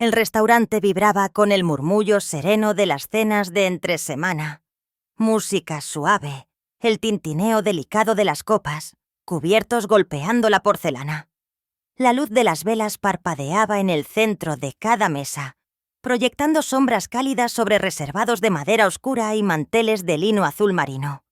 El restaurante vibraba con el murmullo sereno de las cenas de entre semana. Música suave, el tintineo delicado de las copas, cubiertos golpeando la porcelana. La luz de las velas parpadeaba en el centro de cada mesa, proyectando sombras cálidas sobre reservados de madera oscura y manteles de lino azul marino.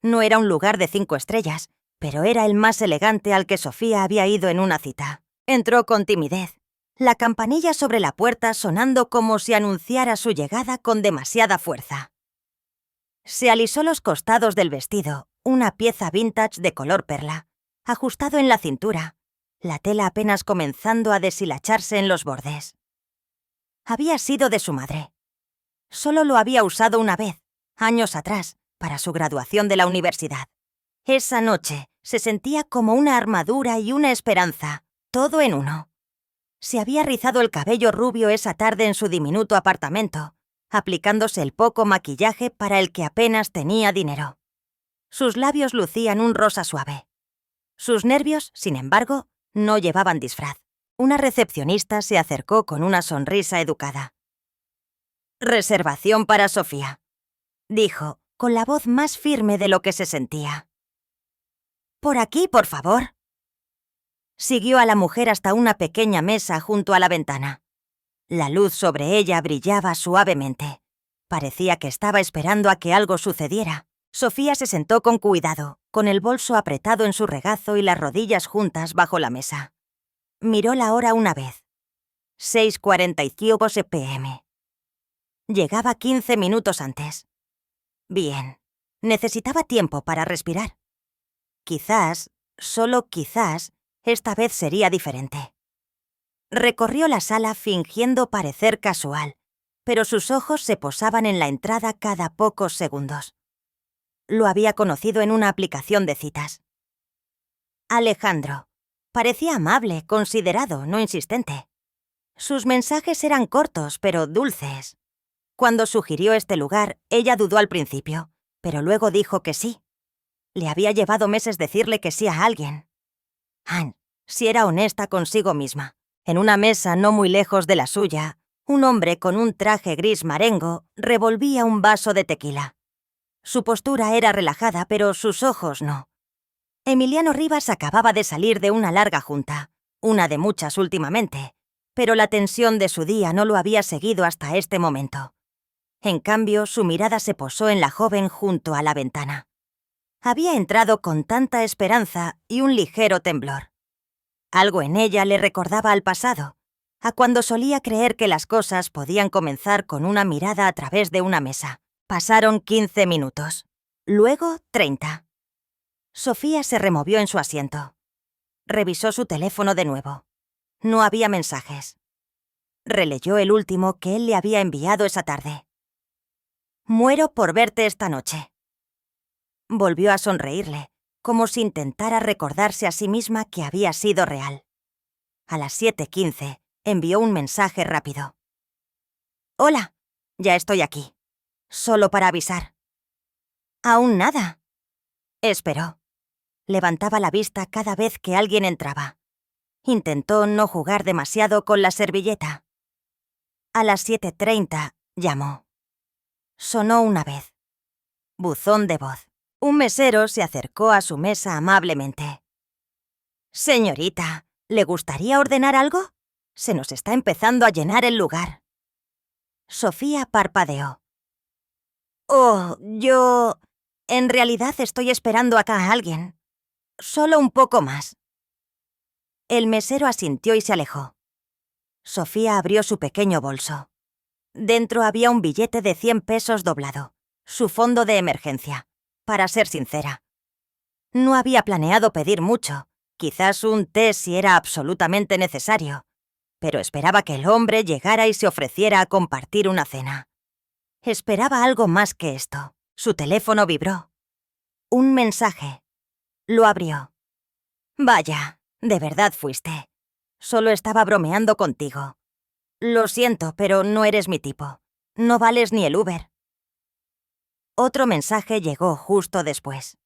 No era un lugar de 5 estrellas, pero era el más elegante al que Sofía había ido en una cita. Entró con timidez, la campanilla sobre la puerta sonando como si anunciara su llegada con demasiada fuerza. Se alisó los costados del vestido, una pieza vintage de color perla, ajustado en la cintura, la tela apenas comenzando a deshilacharse en los bordes. Había sido de su madre. Solo lo había usado una vez, años atrás, para su graduación de la universidad. Esa noche se sentía como una armadura y una esperanza, todo en uno. Se había rizado el cabello rubio esa tarde en su diminuto apartamento, aplicándose el poco maquillaje para el que apenas tenía dinero. Sus labios lucían un rosa suave. Sus nervios, sin embargo, no llevaban disfraz. Una recepcionista se acercó con una sonrisa educada. «Reservación para Sofía», dijo, con la voz más firme de lo que se sentía. «Por aquí, por favor». Siguió a la mujer hasta una pequeña mesa junto a la ventana. La luz sobre ella brillaba suavemente. Parecía que estaba esperando a que algo sucediera. Sofía se sentó con cuidado, con el bolso apretado en su regazo y las rodillas juntas bajo la mesa. Miró la hora una vez. 6:45 p.m. Llegaba 15 minutos antes. Bien, necesitaba tiempo para respirar. Quizás, solo quizás, esta vez sería diferente. Recorrió la sala fingiendo parecer casual, pero sus ojos se posaban en la entrada cada pocos segundos. Lo había conocido en una aplicación de citas. Alejandro. Parecía amable, considerado, no insistente. Sus mensajes eran cortos, pero dulces. Cuando sugirió este lugar, ella dudó al principio, pero luego dijo que sí. Le había llevado meses decirle que sí a alguien. Anne, si era honesta consigo misma, en una mesa no muy lejos de la suya, un hombre con un traje gris marengo revolvía un vaso de tequila. Su postura era relajada, pero sus ojos no. Emiliano Rivas acababa de salir de una larga junta, una de muchas últimamente, pero la tensión de su día no lo había seguido hasta este momento. En cambio, su mirada se posó en la joven junto a la ventana. Había entrado con tanta esperanza y un ligero temblor. Algo en ella le recordaba al pasado, a cuando solía creer que las cosas podían comenzar con una mirada a través de una mesa. Pasaron 15 minutos, luego 30. Sofía se removió en su asiento. Revisó su teléfono de nuevo. No había mensajes. Releyó el último que él le había enviado esa tarde. «Muero por verte esta noche». Volvió a sonreírle, como si intentara recordarse a sí misma que había sido real. A las 7:15 envió un mensaje rápido. «Hola, ya estoy aquí. Solo para avisar». «Aún nada». Esperó. Levantaba la vista cada vez que alguien entraba. Intentó no jugar demasiado con la servilleta. A las 7:30 llamó. Sonó una vez. Buzón de voz. Un mesero se acercó a su mesa amablemente. «Señorita, ¿le gustaría ordenar algo? Se nos está empezando a llenar el lugar». Sofía parpadeó. «Oh, yo... En realidad estoy esperando acá a alguien. Solo un poco más». El mesero asintió y se alejó. Sofía abrió su pequeño bolso. Dentro había un billete de 100 pesos doblado, su fondo de emergencia. Para ser sincera, no había planeado pedir mucho, quizás un té si era absolutamente necesario, pero esperaba que el hombre llegara y se ofreciera a compartir una cena. Esperaba algo más que esto. Su teléfono vibró. Un mensaje. Lo abrió. «Vaya, de verdad fuiste. Solo estaba bromeando contigo. Lo siento, pero no eres mi tipo. No vales ni el Uber». Otro mensaje llegó justo después.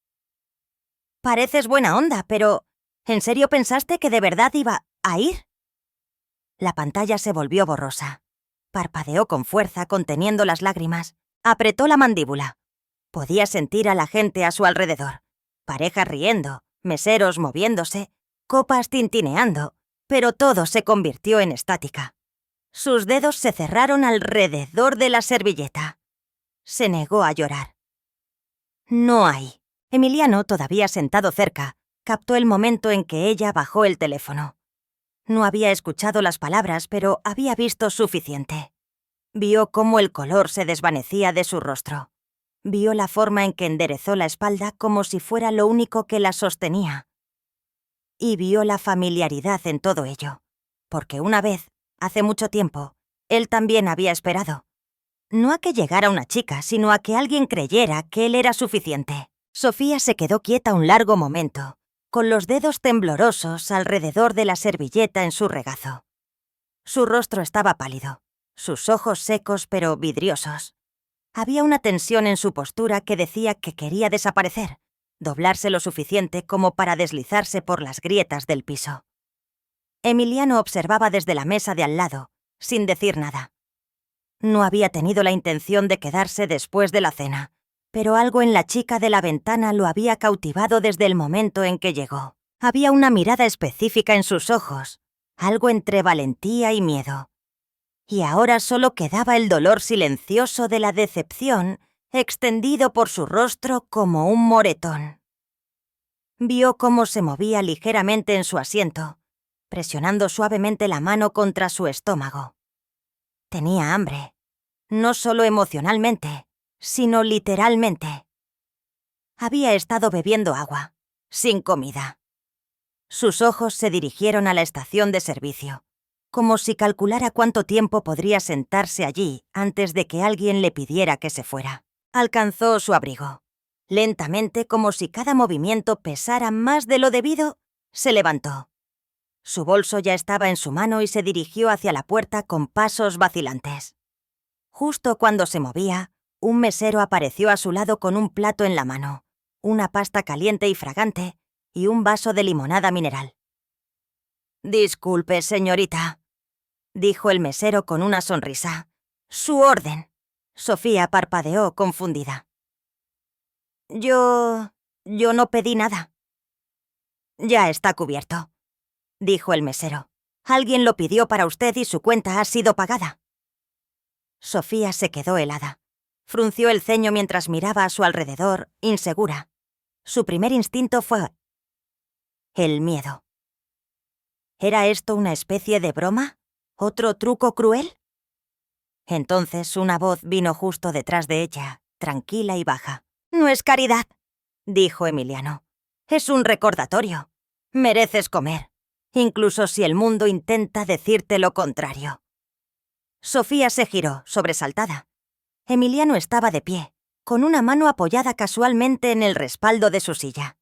«Pareces buena onda, pero ¿en serio pensaste que de verdad iba a ir?» La pantalla se volvió borrosa. Parpadeó con fuerza, conteniendo las lágrimas. Apretó la mandíbula. Podía sentir a la gente a su alrededor. Parejas riendo, meseros moviéndose, copas tintineando, pero todo se convirtió en estática. Sus dedos se cerraron alrededor de la servilleta. Se negó a llorar. No hay. Emiliano, todavía sentado cerca, captó el momento en que ella bajó el teléfono. No había escuchado las palabras, pero había visto suficiente. Vio cómo el color se desvanecía de su rostro. Vio la forma en que enderezó la espalda como si fuera lo único que la sostenía. Y vio la familiaridad en todo ello, porque una vez, hace mucho tiempo, él también había esperado. No a que llegara una chica, sino a que alguien creyera que él era suficiente. Sofía se quedó quieta un largo momento, con los dedos temblorosos alrededor de la servilleta en su regazo. Su rostro estaba pálido, sus ojos secos pero vidriosos. Había una tensión en su postura que decía que quería desaparecer, doblarse lo suficiente como para deslizarse por las grietas del piso. Emiliano observaba desde la mesa de al lado, sin decir nada. No había tenido la intención de quedarse después de la cena, pero algo en la chica de la ventana lo había cautivado desde el momento en que llegó. Había una mirada específica en sus ojos, algo entre valentía y miedo. Y ahora solo quedaba el dolor silencioso de la decepción, extendido por su rostro como un moretón. Vio cómo se movía ligeramente en su asiento, presionando suavemente la mano contra su estómago. Tenía hambre, no solo emocionalmente, sino literalmente. Había estado bebiendo agua, sin comida. Sus ojos se dirigieron a la estación de servicio, como si calculara cuánto tiempo podría sentarse allí antes de que alguien le pidiera que se fuera. Alcanzó su abrigo. Lentamente, como si cada movimiento pesara más de lo debido, se levantó. Su bolso ya estaba en su mano y se dirigió hacia la puerta con pasos vacilantes. Justo cuando se movía, un mesero apareció a su lado con un plato en la mano, una pasta caliente y fragante y un vaso de limonada mineral. «Disculpe, señorita», dijo el mesero con una sonrisa. «Su orden». Sofía parpadeó confundida. Yo no pedí nada». «Ya está cubierto», dijo el mesero. «Alguien lo pidió para usted y su cuenta ha sido pagada». Sofía se quedó helada. Frunció el ceño mientras miraba a su alrededor, insegura. Su primer instinto fue el miedo. ¿Era esto una especie de broma? ¿Otro truco cruel? Entonces una voz vino justo detrás de ella, tranquila y baja. «No es caridad», dijo Emiliano. «Es un recordatorio. Mereces comer, incluso si el mundo intenta decirte lo contrario». Sofía se giró, sobresaltada. Emiliano estaba de pie, con una mano apoyada casualmente en el respaldo de su silla.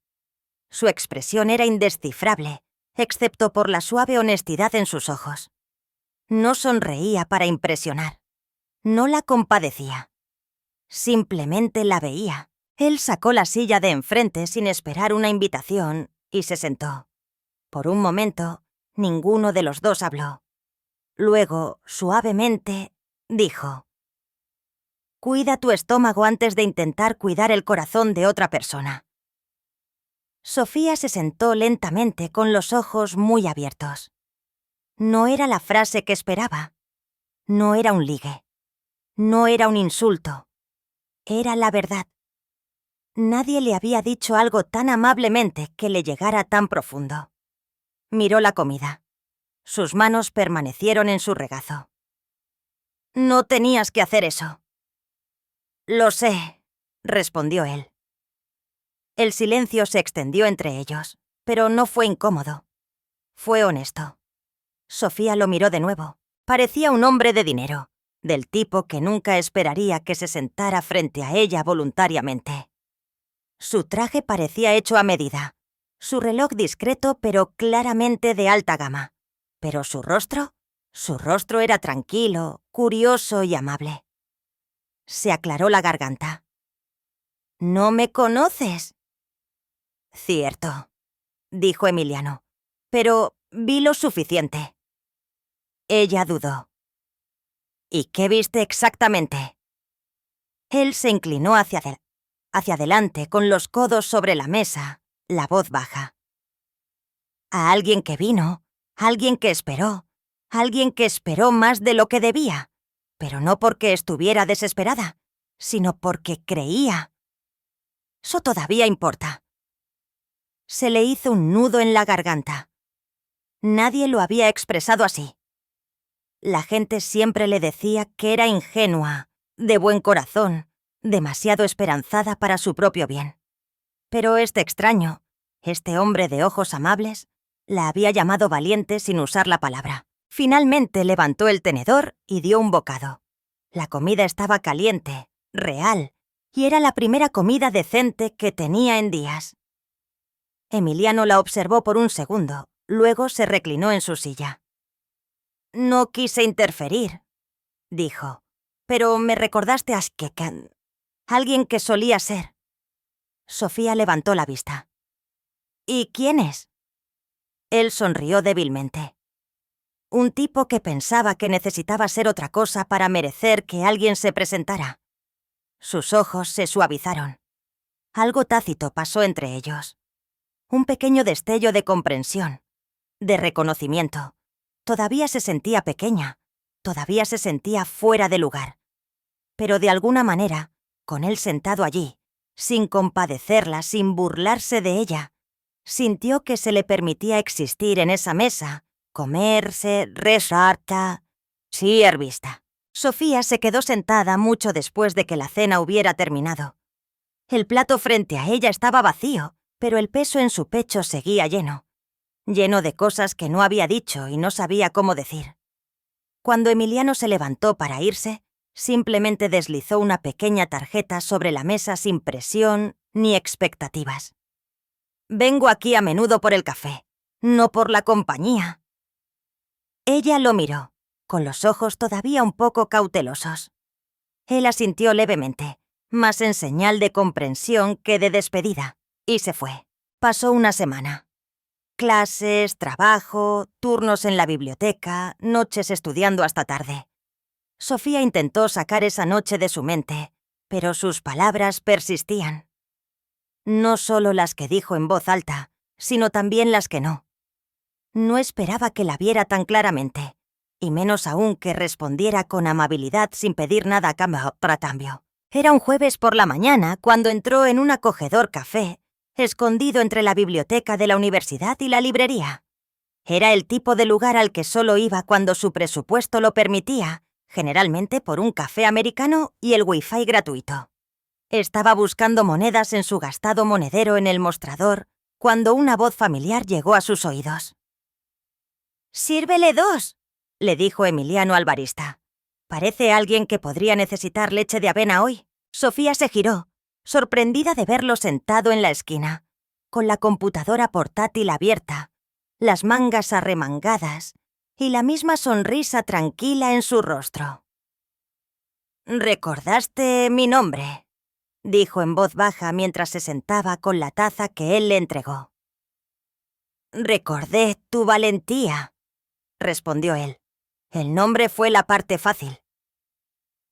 Su expresión era indescifrable, excepto por la suave honestidad en sus ojos. No sonreía para impresionar. No la compadecía. Simplemente la veía. Él sacó la silla de enfrente sin esperar una invitación y se sentó. Por un momento, ninguno de los dos habló. Luego, suavemente, dijo: «Cuida tu estómago antes de intentar cuidar el corazón de otra persona». Sofía se sentó lentamente con los ojos muy abiertos. No era la frase que esperaba. No era un ligue. No era un insulto. Era la verdad. Nadie le había dicho algo tan amablemente que le llegara tan profundo. Miró la comida. Sus manos permanecieron en su regazo. «No tenías que hacer eso». «Lo sé», respondió él. El silencio se extendió entre ellos, pero no fue incómodo. Fue honesto. Sofía lo miró de nuevo. Parecía un hombre de dinero, del tipo que nunca esperaría que se sentara frente a ella voluntariamente. Su traje parecía hecho a medida, su reloj discreto pero claramente de alta gama. Pero su rostro era tranquilo, curioso y amable. Se aclaró la garganta. «¿No me conoces?» «Cierto», dijo Emiliano, «pero vi lo suficiente». Ella dudó. ¿Y qué viste exactamente? Él se inclinó hacia adelante con los codos sobre la mesa, la voz baja. A alguien que vino, alguien que esperó más de lo que debía, pero no porque estuviera desesperada, sino porque creía. Eso todavía importa. Se le hizo un nudo en la garganta. Nadie lo había expresado así. La gente siempre le decía que era ingenua, de buen corazón, demasiado esperanzada para su propio bien. Pero este extraño, este hombre de ojos amables, la había llamado valiente sin usar la palabra. Finalmente levantó el tenedor y dio un bocado. La comida estaba caliente, real, y era la primera comida decente que tenía en días. Emiliano la observó por un segundo, luego se reclinó en su silla. «No quise interferir», dijo, «pero me recordaste a Skekan, alguien que solía ser». Sofía levantó la vista. «¿Y quién es?» Él sonrió débilmente. Un tipo que pensaba que necesitaba ser otra cosa para merecer que alguien se presentara. Sus ojos se suavizaron. Algo tácito pasó entre ellos. Un pequeño destello de comprensión, de reconocimiento. Todavía se sentía pequeña, todavía se sentía fuera de lugar. Pero de alguna manera, con él sentado allí, sin compadecerla, sin burlarse de ella, sintió que se le permitía existir en esa mesa, comerse, resarta, vista. Sofía se quedó sentada mucho después de que la cena hubiera terminado. El plato frente a ella estaba vacío, pero el peso en su pecho seguía lleno de cosas que no había dicho y no sabía cómo decir. Cuando Emiliano se levantó para irse, simplemente deslizó una pequeña tarjeta sobre la mesa sin presión ni expectativas. «Vengo aquí a menudo por el café, no por la compañía». Ella lo miró, con los ojos todavía un poco cautelosos. Él asintió levemente, más en señal de comprensión que de despedida, y se fue. Pasó una semana. Clases, trabajo, turnos en la biblioteca, noches estudiando hasta tarde. Sofía intentó sacar esa noche de su mente, pero sus palabras persistían. No solo las que dijo en voz alta, sino también las que no. No esperaba que la viera tan claramente, y menos aún que respondiera con amabilidad sin pedir nada a cambio. Era un jueves por la mañana cuando entró en un acogedor café, escondido entre la biblioteca de la universidad y la librería. Era el tipo de lugar al que solo iba cuando su presupuesto lo permitía, generalmente por un café americano y el wifi gratuito. Estaba buscando monedas en su gastado monedero en el mostrador cuando una voz familiar llegó a sus oídos. «Sírvele 2», le dijo Emiliano al barista. «Parece alguien que podría necesitar leche de avena hoy». Sofía se giró, sorprendida de verlo sentado en la esquina, con la computadora portátil abierta, las mangas arremangadas y la misma sonrisa tranquila en su rostro. «Recordaste mi nombre», dijo en voz baja mientras se sentaba con la taza que él le entregó. «Recordé tu valentía», respondió él. «El nombre fue la parte fácil».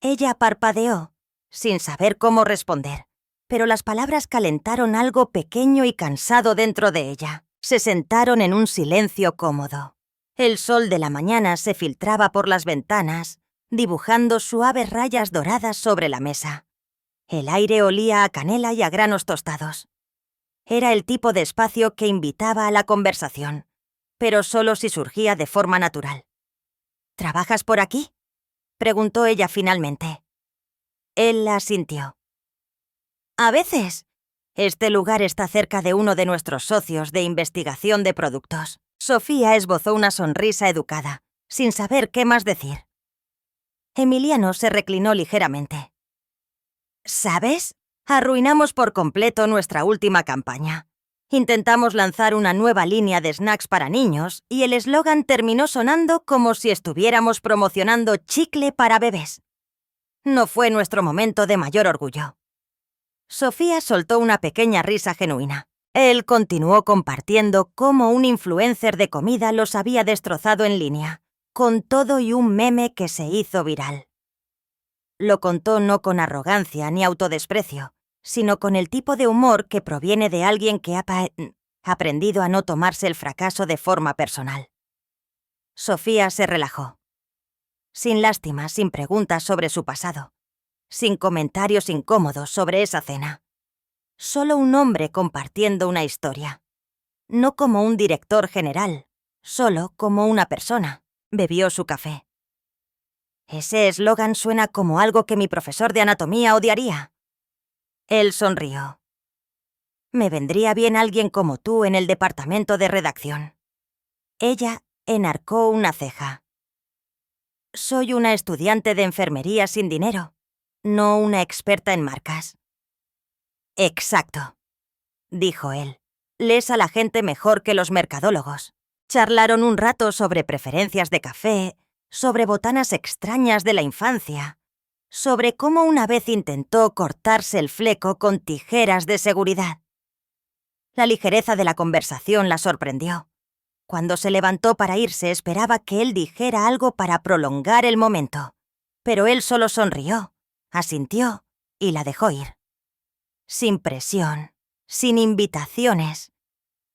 Ella parpadeó, sin saber cómo responder, pero las palabras calentaron algo pequeño y cansado dentro de ella. Se sentaron en un silencio cómodo. El sol de la mañana se filtraba por las ventanas, dibujando suaves rayas doradas sobre la mesa. El aire olía a canela y a granos tostados. Era el tipo de espacio que invitaba a la conversación, pero solo si surgía de forma natural. «¿Trabajas por aquí?», preguntó ella finalmente. Él asintió. «A veces. Este lugar está cerca de uno de nuestros socios de investigación de productos». Sofía esbozó una sonrisa educada, sin saber qué más decir. Emiliano se reclinó ligeramente. «¿Sabes? Arruinamos por completo nuestra última campaña. Intentamos lanzar una nueva línea de snacks para niños y el eslogan terminó sonando como si estuviéramos promocionando chicle para bebés. No fue nuestro momento de mayor orgullo». Sofía soltó una pequeña risa genuina. Él continuó compartiendo cómo un influencer de comida los había destrozado en línea, con todo y un meme que se hizo viral. Lo contó no con arrogancia ni autodesprecio, sino con el tipo de humor que proviene de alguien que ha aprendido a no tomarse el fracaso de forma personal. Sofía se relajó. Sin lástima, sin preguntas sobre su pasado, sin comentarios incómodos sobre esa cena. Solo un hombre compartiendo una historia. No como un director general, solo como una persona. Bebió su café. Ese eslogan suena como algo que mi profesor de anatomía odiaría. Él sonrió. Me vendría bien alguien como tú en el departamento de redacción. Ella enarcó una ceja. Soy una estudiante de enfermería sin dinero, no una experta en marcas. Exacto, dijo él. Lees a la gente mejor que los mercadólogos. Charlaron un rato sobre preferencias de café, sobre botanas extrañas de la infancia, sobre cómo una vez intentó cortarse el fleco con tijeras de seguridad. La ligereza de la conversación la sorprendió. Cuando se levantó para irse, esperaba que él dijera algo para prolongar el momento. Pero él solo sonrió, asintió y la dejó ir. Sin presión, sin invitaciones,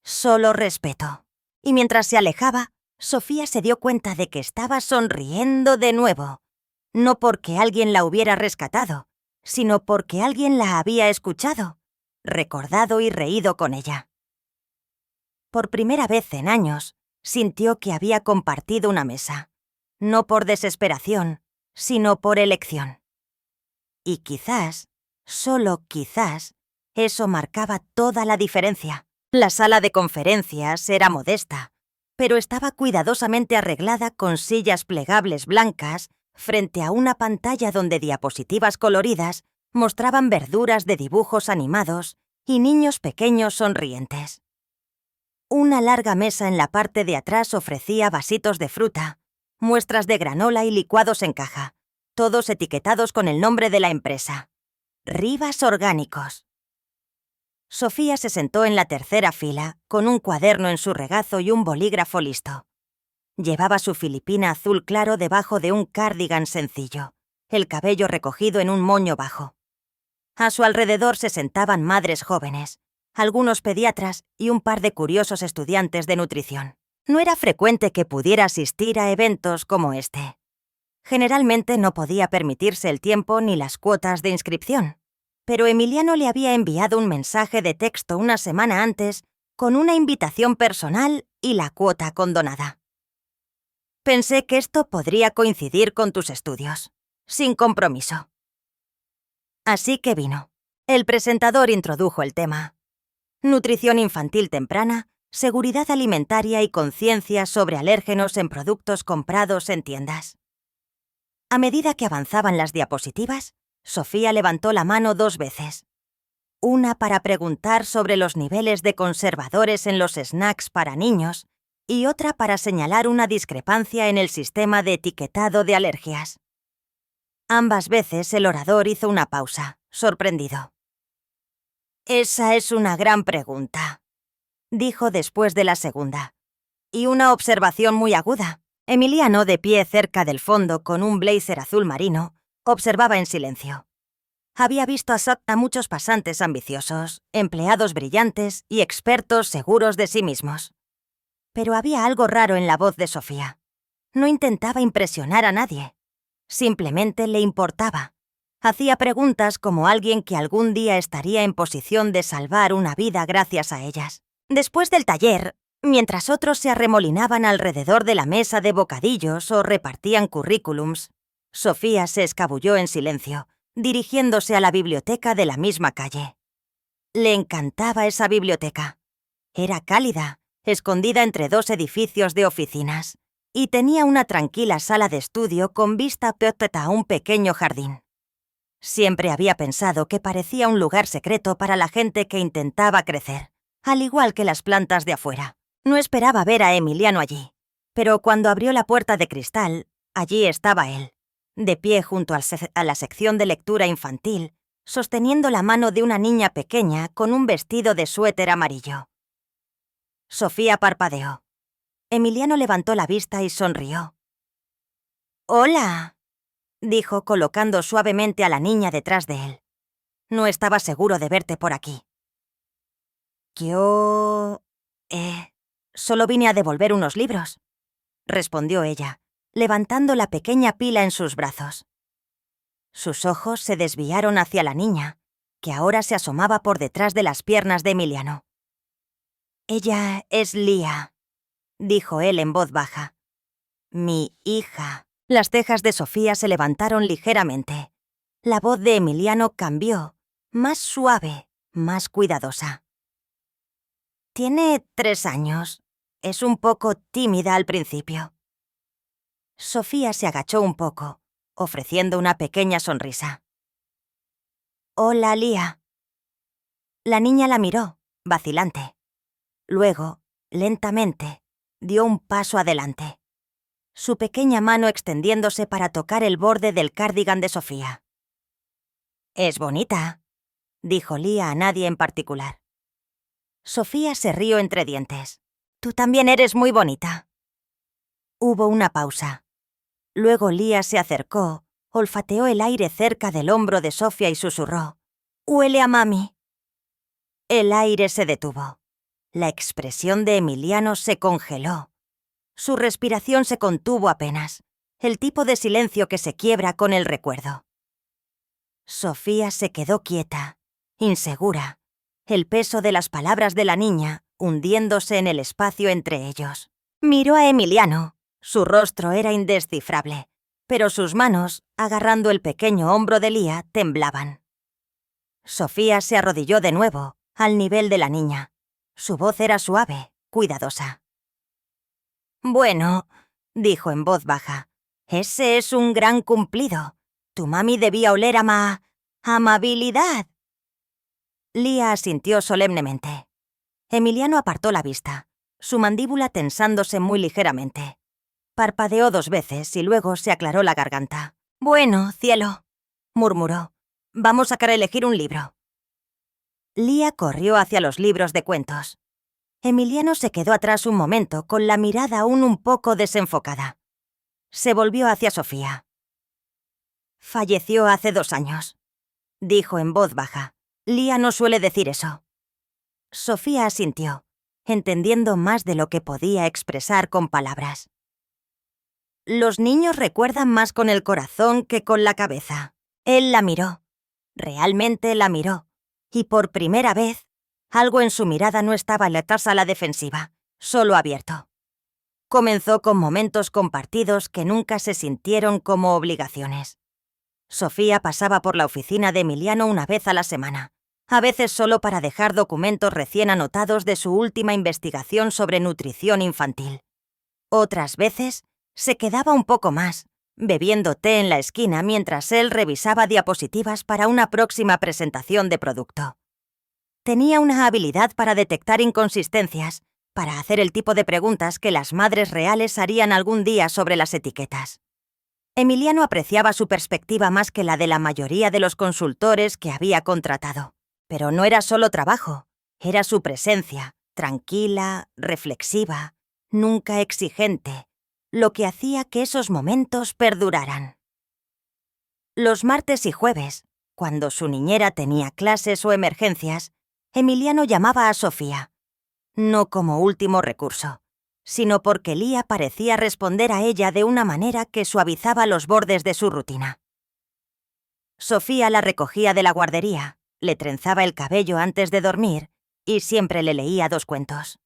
solo respeto. Y mientras se alejaba, Sofía se dio cuenta de que estaba sonriendo de nuevo. No porque alguien la hubiera rescatado, sino porque alguien la había escuchado, recordado y reído con ella. Por primera vez en años, sintió que había compartido una mesa, no por desesperación, sino por elección. Y quizás, solo quizás, eso marcaba toda la diferencia. La sala de conferencias era modesta, pero estaba cuidadosamente arreglada con sillas plegables blancas frente a una pantalla donde diapositivas coloridas mostraban verduras de dibujos animados y niños pequeños sonrientes. Una larga mesa en la parte de atrás ofrecía vasitos de fruta, muestras de granola y licuados en caja, todos etiquetados con el nombre de la empresa. Rivas Orgánicos. Sofía se sentó en la tercera fila, con un cuaderno en su regazo y un bolígrafo listo. Llevaba su filipina azul claro debajo de un cardigan sencillo, el cabello recogido en un moño bajo. A su alrededor se sentaban madres jóvenes, algunos pediatras y un par de curiosos estudiantes de nutrición. No era frecuente que pudiera asistir a eventos como este. Generalmente no podía permitirse el tiempo ni las cuotas de inscripción, pero Emiliano le había enviado un mensaje de texto una semana antes con una invitación personal y la cuota condonada. Pensé que esto podría coincidir con tus estudios, sin compromiso. Así que vino. El presentador introdujo el tema. Nutrición infantil temprana, seguridad alimentaria y conciencia sobre alérgenos en productos comprados en tiendas. A medida que avanzaban las diapositivas, Sofía levantó la mano 2 veces. Una para preguntar sobre los niveles de conservadores en los snacks para niños y otra para señalar una discrepancia en el sistema de etiquetado de alergias. Ambas veces el orador hizo una pausa, sorprendido. Esa es una gran pregunta, dijo después de la segunda. Y una observación muy aguda. Emiliano, de pie cerca del fondo con un blazer azul marino, observaba en silencio. Había visto a muchos pasantes ambiciosos, empleados brillantes y expertos seguros de sí mismos. Pero había algo raro en la voz de Sofía. No intentaba impresionar a nadie. Simplemente le importaba. Hacía preguntas como alguien que algún día estaría en posición de salvar una vida gracias a ellas. Después del taller, mientras otros se arremolinaban alrededor de la mesa de bocadillos o repartían currículums, Sofía se escabulló en silencio, dirigiéndose a la biblioteca de la misma calle. Le encantaba esa biblioteca. Era cálida, escondida entre 2 edificios de oficinas, y tenía una tranquila sala de estudio con vista a un pequeño jardín. Siempre había pensado que parecía un lugar secreto para la gente que intentaba crecer, al igual que las plantas de afuera. No esperaba ver a Emiliano allí, pero cuando abrió la puerta de cristal, allí estaba él, de pie junto a la sección de lectura infantil, sosteniendo la mano de una niña pequeña con un vestido de suéter amarillo. Sofía parpadeó. Emiliano levantó la vista y sonrió. «Hola», dijo colocando suavemente a la niña detrás de él. «No estaba seguro de verte por aquí». «Yo... solo vine a devolver unos libros», respondió ella, levantando la pequeña pila en sus brazos. Sus ojos se desviaron hacia la niña, que ahora se asomaba por detrás de las piernas de Emiliano. «Ella es Lía», dijo él en voz baja. «Mi hija». Las cejas de Sofía se levantaron ligeramente. La voz de Emiliano cambió, más suave, más cuidadosa. «Tiene 3 años. Es un poco tímida al principio». Sofía se agachó un poco, ofreciendo una pequeña sonrisa. «Hola, Lía». La niña la miró, vacilante. Luego, lentamente, dio un paso adelante, su pequeña mano extendiéndose para tocar el borde del cardigan de Sofía. «Es bonita», dijo Lía a nadie en particular. Sofía se rió entre dientes. «Tú también eres muy bonita». Hubo una pausa. Luego Lía se acercó, olfateó el aire cerca del hombro de Sofía y susurró: «Huele a mami». El aire se detuvo. La expresión de Emiliano se congeló. Su respiración se contuvo apenas, el tipo de silencio que se quiebra con el recuerdo. Sofía se quedó quieta, insegura, el peso de las palabras de la niña hundiéndose en el espacio entre ellos. Miró a Emiliano. Su rostro era indescifrable, pero sus manos, agarrando el pequeño hombro de Lía, temblaban. Sofía se arrodilló de nuevo, al nivel de la niña. Su voz era suave, cuidadosa. «Bueno», dijo en voz baja, «ese es un gran cumplido. Tu mami debía oler a amabilidad». Lía asintió solemnemente. Emiliano apartó la vista, su mandíbula tensándose muy ligeramente. Parpadeó 2 veces y luego se aclaró la garganta. «Bueno, cielo», murmuró, «vamos a elegir un libro». Lía corrió hacia los libros de cuentos. Emiliano se quedó atrás un momento con la mirada aún un poco desenfocada. Se volvió hacia Sofía. «Falleció hace 2 años», dijo en voz baja. «Lía no suele decir eso». Sofía asintió, entendiendo más de lo que podía expresar con palabras. «Los niños recuerdan más con el corazón que con la cabeza». Él la miró. Realmente la miró. Y por primera vez, algo en su mirada no estaba atrás a la defensiva, solo abierto. Comenzó con momentos compartidos que nunca se sintieron como obligaciones. Sofía pasaba por la oficina de Emiliano una vez a la semana, a veces solo para dejar documentos recién anotados de su última investigación sobre nutrición infantil. Otras veces, se quedaba un poco más, bebiendo té en la esquina mientras él revisaba diapositivas para una próxima presentación de producto. Tenía una habilidad para detectar inconsistencias, para hacer el tipo de preguntas que las madres reales harían algún día sobre las etiquetas. Emiliano apreciaba su perspectiva más que la de la mayoría de los consultores que había contratado. Pero no era solo trabajo, era su presencia, tranquila, reflexiva, nunca exigente, lo que hacía que esos momentos perduraran. Los martes y jueves, cuando su niñera tenía clases o emergencias, Emiliano llamaba a Sofía, no como último recurso, sino porque Lía parecía responder a ella de una manera que suavizaba los bordes de su rutina. Sofía la recogía de la guardería, le trenzaba el cabello antes de dormir y siempre le leía 2 cuentos.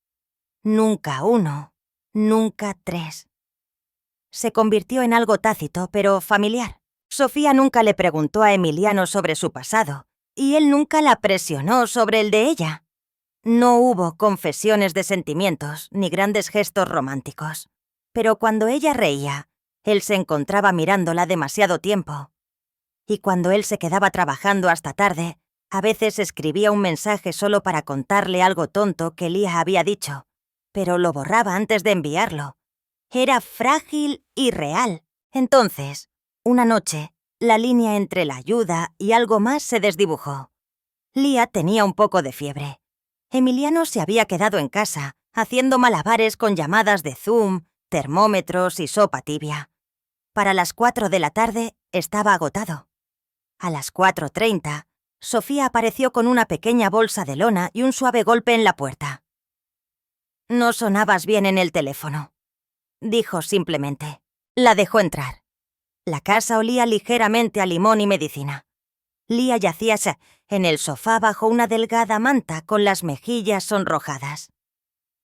Nunca 1, nunca 3. Se convirtió en algo tácito, pero familiar. Sofía nunca le preguntó a Emiliano sobre su pasado, y él nunca la presionó sobre el de ella. No hubo confesiones de sentimientos ni grandes gestos románticos. Pero cuando ella reía, él se encontraba mirándola demasiado tiempo. Y cuando él se quedaba trabajando hasta tarde, a veces escribía un mensaje solo para contarle algo tonto que Lía había dicho, pero lo borraba antes de enviarlo. Era frágil y real. Entonces, una noche, la línea entre la ayuda y algo más se desdibujó. Lía tenía un poco de fiebre. Emiliano se había quedado en casa, haciendo malabares con llamadas de Zoom, termómetros y sopa tibia. Para las 4 de la tarde estaba agotado. A las 4:30, Sofía apareció con una pequeña bolsa de lona y un suave golpe en la puerta. «No sonabas bien en el teléfono», dijo simplemente. La dejó entrar. La casa olía ligeramente a limón y medicina. Lia yacía en el sofá bajo una delgada manta con las mejillas sonrojadas.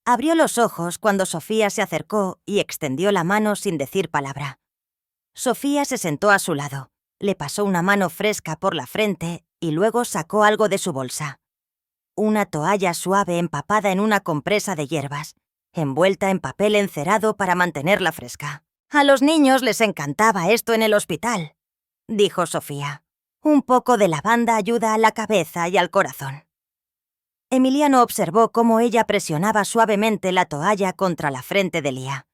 Abrió los ojos cuando Sofía se acercó y extendió la mano sin decir palabra. Sofía se sentó a su lado, le pasó una mano fresca por la frente y luego sacó algo de su bolsa. Una toalla suave empapada en una compresa de hierbas, envuelta en papel encerado para mantenerla fresca. «A los niños les encantaba esto en el hospital», dijo Sofía. «Un poco de lavanda ayuda a la cabeza y al corazón». Emiliano observó cómo ella presionaba suavemente la toalla contra la frente de Lia.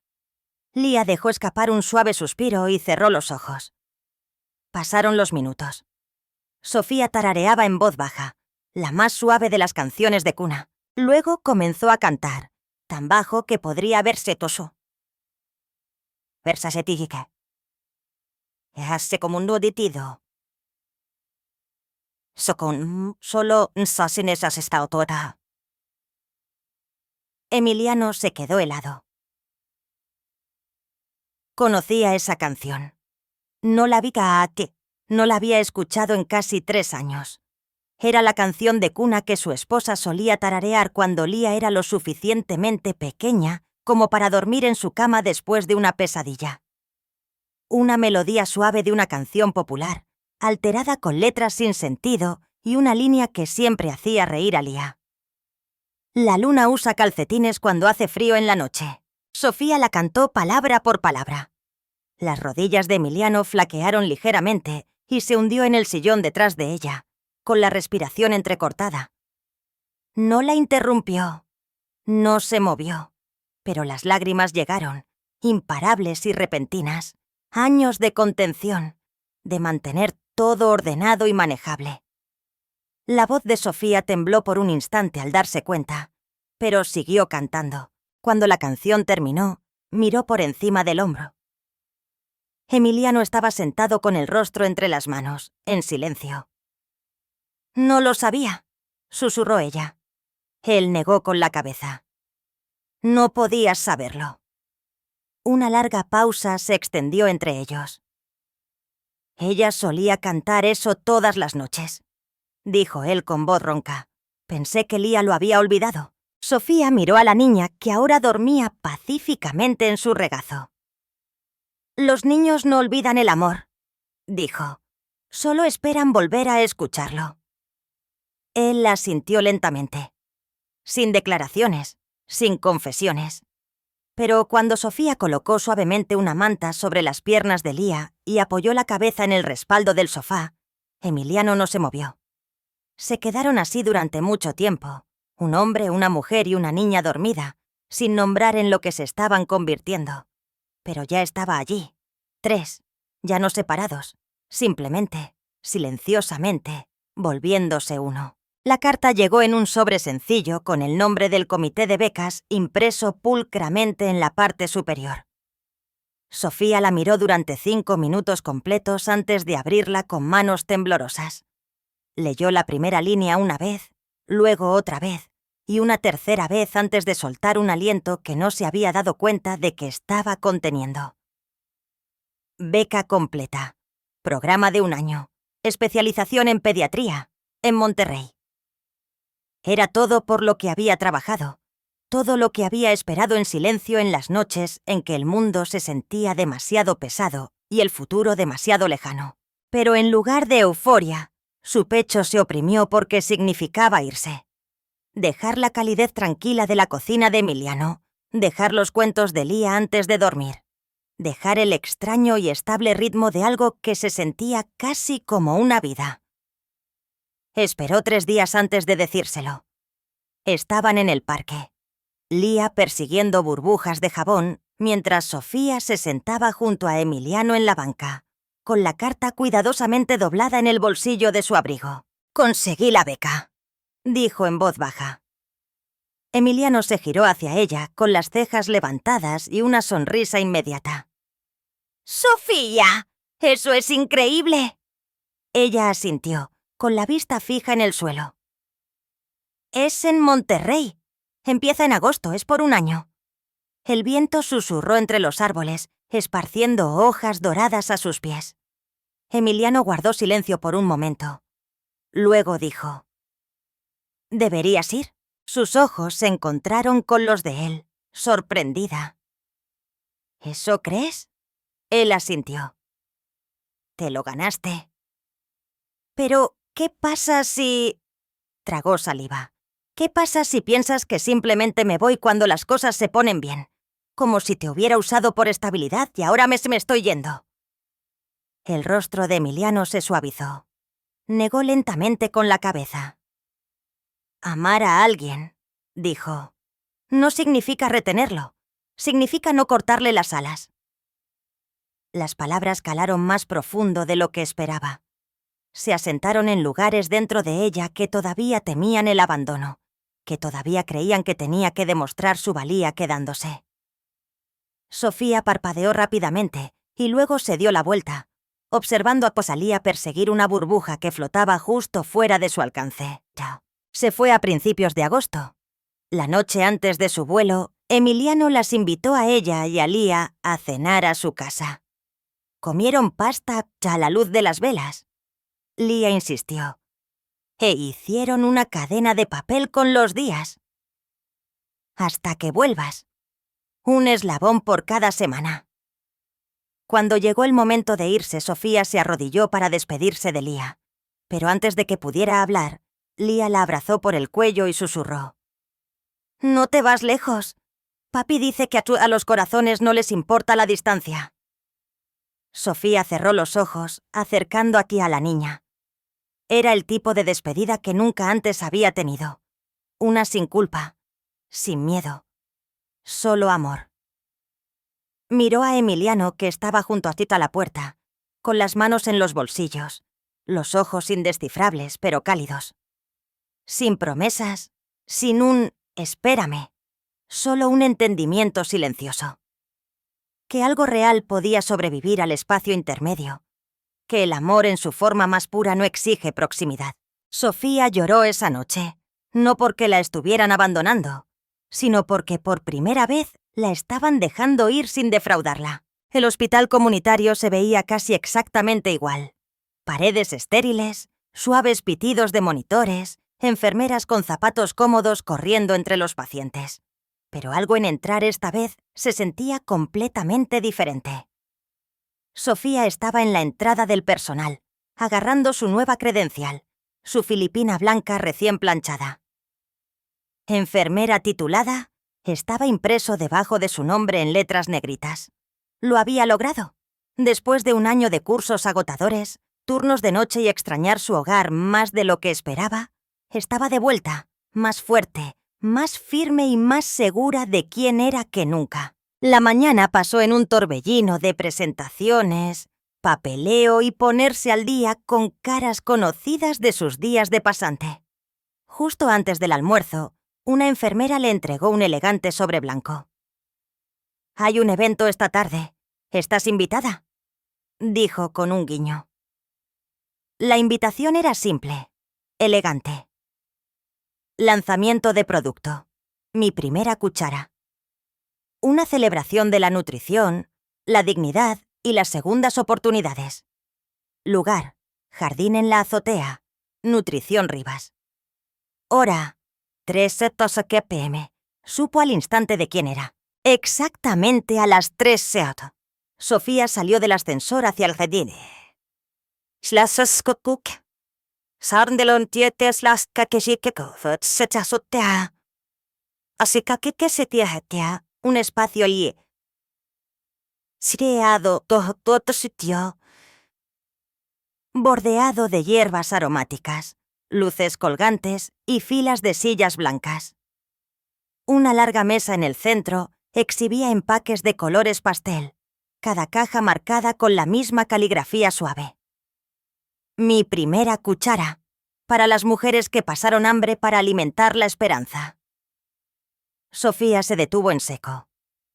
Lia dejó escapar un suave suspiro y cerró los ojos. Pasaron los minutos. Sofía tarareaba en voz baja, la más suave de las canciones de cuna. Luego comenzó a cantar, tan bajo que podría haberse toso. «Versa setike. Hace como un nuditido. Solo nsasines has estado toda». Emiliano se quedó helado. Conocía esa canción. No la había escuchado en casi 3 años. Era la canción de cuna que su esposa solía tararear cuando Lia era lo suficientemente pequeña como para dormir en su cama después de una pesadilla. Una melodía suave de una canción popular, alterada con letras sin sentido y una línea que siempre hacía reír a Lia. «La luna usa calcetines cuando hace frío en la noche». Sofía la cantó palabra por palabra. Las rodillas de Emiliano flaquearon ligeramente y se hundió en el sillón detrás de ella, con la respiración entrecortada. No la interrumpió. No se movió. Pero las lágrimas llegaron, imparables y repentinas. Años de contención, de mantener todo ordenado y manejable. La voz de Sofía tembló por un instante al darse cuenta, pero siguió cantando. Cuando la canción terminó, miró por encima del hombro. Emiliano estaba sentado con el rostro entre las manos, en silencio. «No lo sabía», susurró ella. Él negó con la cabeza. «No podías saberlo». Una larga pausa se extendió entre ellos. «Ella solía cantar eso todas las noches», dijo él con voz ronca. «Pensé que Lia lo había olvidado». Sofía miró a la niña que ahora dormía pacíficamente en su regazo. «Los niños no olvidan el amor», dijo. «Solo esperan volver a escucharlo». Él la sintió lentamente. Sin declaraciones, sin confesiones. Pero cuando Sofía colocó suavemente una manta sobre las piernas de Lia y apoyó la cabeza en el respaldo del sofá, Emiliano no se movió. Se quedaron así durante mucho tiempo, un hombre, una mujer y una niña dormida, sin nombrar en lo que se estaban convirtiendo. Pero ya estaba allí, 3, ya no separados, simplemente, silenciosamente, volviéndose uno. La carta llegó en un sobre sencillo con el nombre del comité de becas impreso pulcramente en la parte superior. Sofía la miró durante 5 minutos completos antes de abrirla con manos temblorosas. Leyó la primera línea una vez, luego otra vez, y una tercera vez antes de soltar un aliento que no se había dado cuenta de que estaba conteniendo. Beca completa. Programa de 1 año. Especialización en pediatría, en Monterrey. Era todo por lo que había trabajado, todo lo que había esperado en silencio en las noches en que el mundo se sentía demasiado pesado y el futuro demasiado lejano. Pero en lugar de euforia, su pecho se oprimió porque significaba irse. Dejar la calidez tranquila de la cocina de Emiliano, dejar los cuentos de Lia antes de dormir, dejar el extraño y estable ritmo de algo que se sentía casi como una vida. Esperó 3 días antes de decírselo. Estaban en el parque. Lia persiguiendo burbujas de jabón, mientras Sofía se sentaba junto a Emiliano en la banca, con la carta cuidadosamente doblada en el bolsillo de su abrigo. «Conseguí la beca», dijo en voz baja. Emiliano se giró hacia ella, con las cejas levantadas y una sonrisa inmediata. ¡Sofía! ¡Eso es increíble! Ella asintió, con la vista fija en el suelo. Es en Monterrey. Empieza en agosto, es por un año. El viento susurró entre los árboles, esparciendo hojas doradas a sus pies. Emiliano guardó silencio por un momento. Luego dijo: «¿Deberías ir?» Sus ojos se encontraron con los de él, sorprendida. ¿Eso crees? Él asintió. Te lo ganaste. Pero, ¿qué pasa si...? Tragó saliva. ¿Qué pasa si piensas que simplemente me voy cuando las cosas se ponen bien? Como si te hubiera usado por estabilidad y ahora me estoy yendo. El rostro de Emiliano se suavizó. Negó lentamente con la cabeza. Amar a alguien, dijo, no significa retenerlo. Significa no cortarle las alas. Las palabras calaron más profundo de lo que esperaba. Se asentaron en lugares dentro de ella que todavía temían el abandono, que todavía creían que tenía que demostrar su valía quedándose. Sofía parpadeó rápidamente y luego se dio la vuelta, observando a Rosalía perseguir una burbuja que flotaba justo fuera de su alcance. Se fue a principios de agosto. La noche antes de su vuelo, Emiliano las invitó a ella y a Lía a cenar a su casa. Comieron pasta a la luz de las velas. Lía insistió. E hicieron una cadena de papel con los días. Hasta que vuelvas. Un eslabón por cada semana. Cuando llegó el momento de irse, Sofía se arrodilló para despedirse de Lía. Pero antes de que pudiera hablar, Lía la abrazó por el cuello y susurró. «No te vas lejos. Papi dice que a los corazones no les importa la distancia». Sofía cerró los ojos, acercando aquí a la niña. Era el tipo de despedida que nunca antes había tenido. Una sin culpa, sin miedo, solo amor. Miró a Emiliano, que estaba junto a la puerta, con las manos en los bolsillos, los ojos indescifrables pero cálidos. Sin promesas, sin un «espérame», solo un entendimiento silencioso. Que algo real podía sobrevivir al espacio intermedio, que el amor en su forma más pura no exige proximidad. Sofía lloró esa noche, no porque la estuvieran abandonando, sino porque por primera vez la estaban dejando ir sin defraudarla. El hospital comunitario se veía casi exactamente igual. Paredes estériles, suaves pitidos de monitores, enfermeras con zapatos cómodos corriendo entre los pacientes. Pero algo en entrar esta vez se sentía completamente diferente. Sofía estaba en la entrada del personal, agarrando su nueva credencial, su filipina blanca recién planchada. Enfermera titulada, estaba impreso debajo de su nombre en letras negritas. Lo había logrado. Después de un año de cursos agotadores, turnos de noche y extrañar su hogar más de lo que esperaba, estaba de vuelta, más fuerte, más firme y más segura de quién era que nunca. La mañana pasó en un torbellino de presentaciones, papeleo y ponerse al día con caras conocidas de sus días de pasante. Justo antes del almuerzo, una enfermera le entregó un elegante sobre blanco. «Hay un evento esta tarde. ¿Estás invitada?», dijo con un guiño. La invitación era simple, elegante. Lanzamiento de producto. Mi primera cuchara. Una celebración de la nutrición, la dignidad y las segundas oportunidades. Lugar, jardín en la azotea, Nutrición Rivas. Hora, 3:07 p.m. Supo al instante de quién era. Exactamente a las 3:07. Sofía salió del ascensor hacia el jardín. «Slasaskokuk. Sarndelon tietes laska keshikekofot sechasotea. Así que se tiehetea un espacio allí. Sireado todo sitio. Bordeado de hierbas aromáticas, luces colgantes y filas de sillas blancas. Una larga mesa en el centro exhibía empaques de colores pastel, cada caja marcada con la misma caligrafía suave. Mi primera cuchara, para las mujeres que pasaron hambre para alimentar la esperanza. Sofía se detuvo en seco.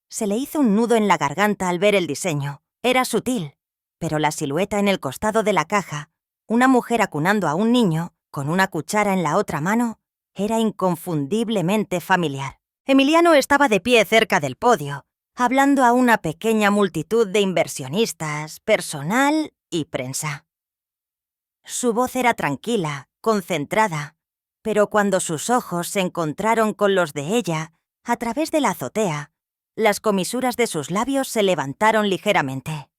Se le hizo un nudo en la garganta al ver el diseño, Era sutil, pero la silueta en el costado de la caja, una mujer acunando a un niño, con una cuchara en la otra mano, era inconfundiblemente familiar. Emiliano estaba de pie cerca del podio, hablando a una pequeña multitud de inversionistas, personal y prensa. Su voz era tranquila, concentrada, pero cuando sus ojos se encontraron con los de ella, a través de la azotea, las comisuras de sus labios se levantaron ligeramente.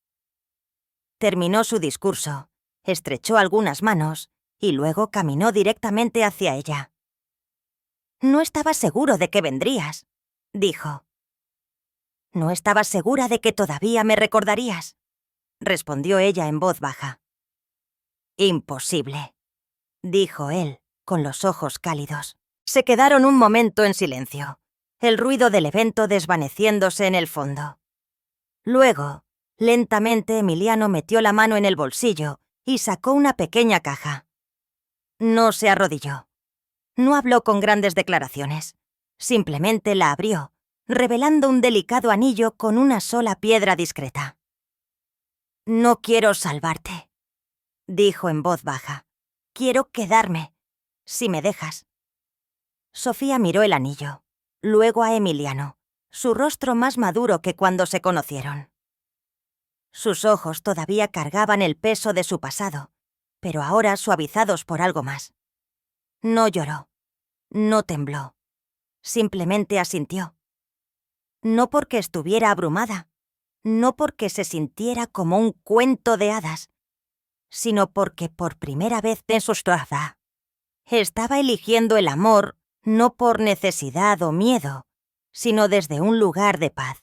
Terminó su discurso, estrechó algunas manos y luego caminó directamente hacia ella. «No estaba seguro de que vendrías», dijo. «No estaba segura de que todavía me recordarías», respondió ella en voz baja. «Imposible», dijo él, con los ojos cálidos. Se quedaron un momento en silencio, el ruido del evento desvaneciéndose en el fondo. Luego, lentamente Emiliano metió la mano en el bolsillo y sacó una pequeña caja. No se arrodilló. No habló con grandes declaraciones. Simplemente la abrió, revelando un delicado anillo con una sola piedra discreta. «No quiero salvarte», dijo en voz baja. «Quiero quedarme, si me dejas». Sofía miró el anillo, luego a Emiliano, su rostro más maduro que cuando se conocieron. Sus ojos todavía cargaban el peso de su pasado, pero ahora suavizados por algo más. No lloró, no tembló, simplemente asintió. No porque estuviera abrumada, no porque se sintiera como un cuento de hadas, sino porque por primera vez en su vida estaba eligiendo el amor no por necesidad o miedo, sino desde un lugar de paz.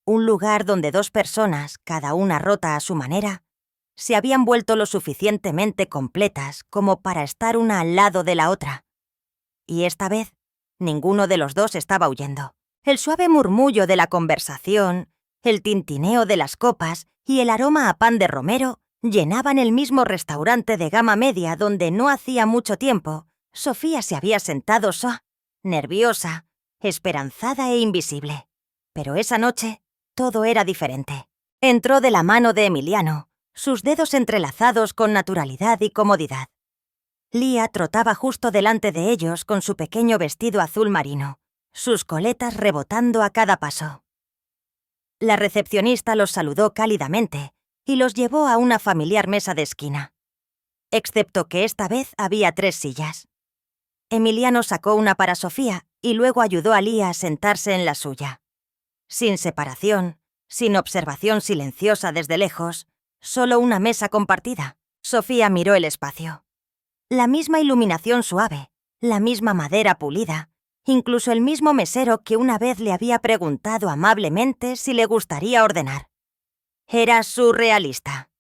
Un lugar donde dos personas, cada una rota a su manera, se habían vuelto lo suficientemente completas como para estar una al lado de la otra. Y esta vez, ninguno de los dos estaba huyendo. El suave murmullo de la conversación, el tintineo de las copas y el aroma a pan de romero llenaban el mismo restaurante de gama media donde no hacía mucho tiempo Sofía se había sentado nerviosa, esperanzada e invisible. Pero esa noche todo era diferente. Entró de la mano de Emiliano, sus dedos entrelazados con naturalidad y comodidad. Lía trotaba justo delante de ellos con su pequeño vestido azul marino, sus coletas rebotando a cada paso. La recepcionista los saludó cálidamente y los llevó a una familiar mesa de esquina. Excepto que esta vez había 3 sillas. Emiliano sacó una para Sofía y luego ayudó a Lía a sentarse en la suya. Sin separación, sin observación silenciosa desde lejos, solo una mesa compartida. Sofía miró el espacio. La misma iluminación suave, la misma madera pulida, incluso el mismo mesero que una vez le había preguntado amablemente si le gustaría ordenar. Era surrealista.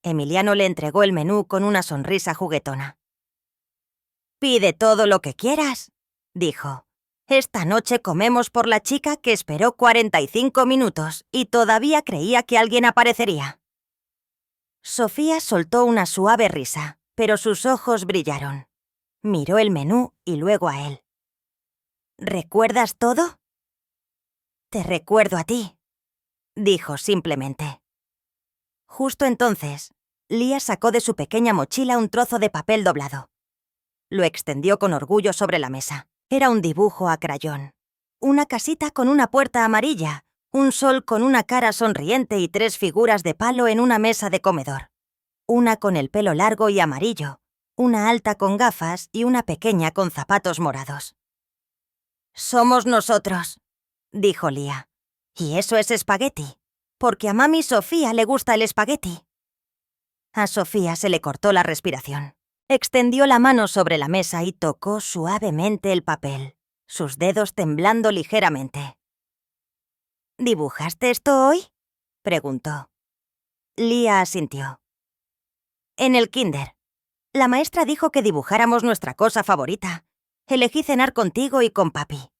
Emiliano le entregó el menú con una sonrisa juguetona. «Pide todo lo que quieras», dijo. «Esta noche comemos por la chica que esperó 45 minutos y todavía creía que alguien aparecería». Sofía soltó una suave risa, pero sus ojos brillaron. Miró el menú y luego a él. «¿Recuerdas todo?» «Te recuerdo a ti», dijo simplemente. Justo entonces, Lía sacó de su pequeña mochila un trozo de papel doblado. Lo extendió con orgullo sobre la mesa. Era un dibujo a crayón. Una casita con una puerta amarilla, un sol con una cara sonriente y 3 figuras de palo en una mesa de comedor. Una con el pelo largo y amarillo, una alta con gafas y una pequeña con zapatos morados. «Somos nosotros», dijo Lía. «Y eso es espagueti, porque a mami Sofía le gusta el espagueti». A Sofía se le cortó la respiración. Extendió la mano sobre la mesa y tocó suavemente el papel, sus dedos temblando ligeramente. «¿Dibujaste esto hoy?», preguntó. Lía asintió. «En el kinder. La maestra dijo que dibujáramos nuestra cosa favorita. Elegí cenar contigo y con papi».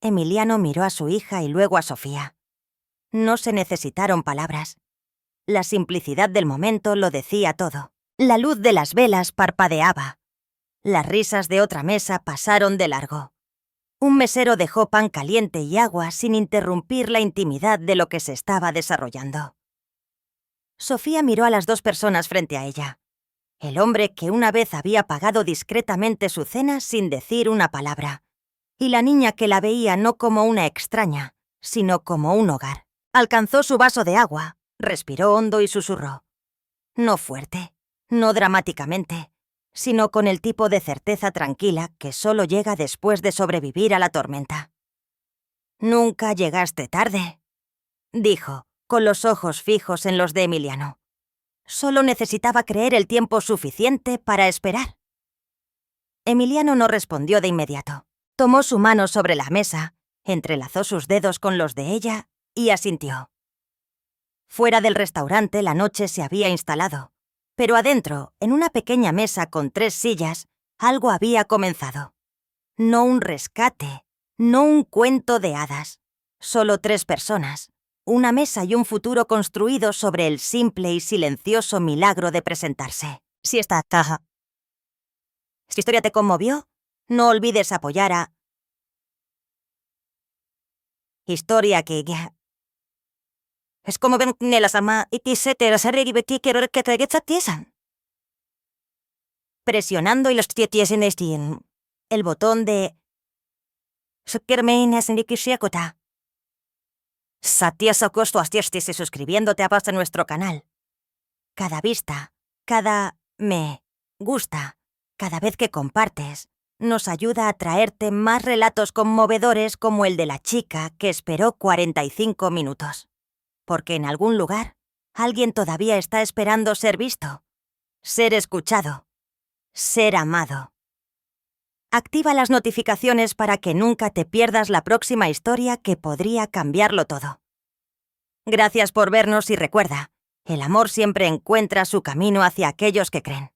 Emiliano miró a su hija y luego a Sofía. No se necesitaron palabras. La simplicidad del momento lo decía todo. La luz de las velas parpadeaba. Las risas de otra mesa pasaron de largo. Un mesero dejó pan caliente y agua sin interrumpir la intimidad de lo que se estaba desarrollando. Sofía miró a las dos personas frente a ella. El hombre que una vez había pagado discretamente su cena sin decir una palabra, y la niña que la veía no como una extraña, sino como un hogar. Alcanzó su vaso de agua, respiró hondo y susurró. No fuerte, no dramáticamente, sino con el tipo de certeza tranquila que solo llega después de sobrevivir a la tormenta. «Nunca llegaste tarde», dijo, con los ojos fijos en los de Emiliano. Solo necesitaba creer el tiempo suficiente para esperar. Emiliano no respondió de inmediato. Tomó su mano sobre la mesa, entrelazó sus dedos con los de ella y asintió. Fuera del restaurante la noche se había instalado, pero adentro, en una pequeña mesa con 3 sillas, algo había comenzado. No un rescate, no un cuento de hadas. Solo 3 personas, una mesa y un futuro construido sobre el simple y silencioso milagro de presentarse. Si esta historia te conmovió, no olvides apoyar a Historia que es como ver la sama y presionando y los tiesen el botón de Satías acosto astiestis y suscribiéndote a nuestro canal. Cada vista, cada me gusta, cada vez que compartes, nos ayuda a traerte más relatos conmovedores como el de la chica que esperó 45 minutos. Porque en algún lugar, alguien todavía está esperando ser visto, ser escuchado, ser amado. Activa las notificaciones para que nunca te pierdas la próxima historia que podría cambiarlo todo. Gracias por vernos y recuerda, el amor siempre encuentra su camino hacia aquellos que creen.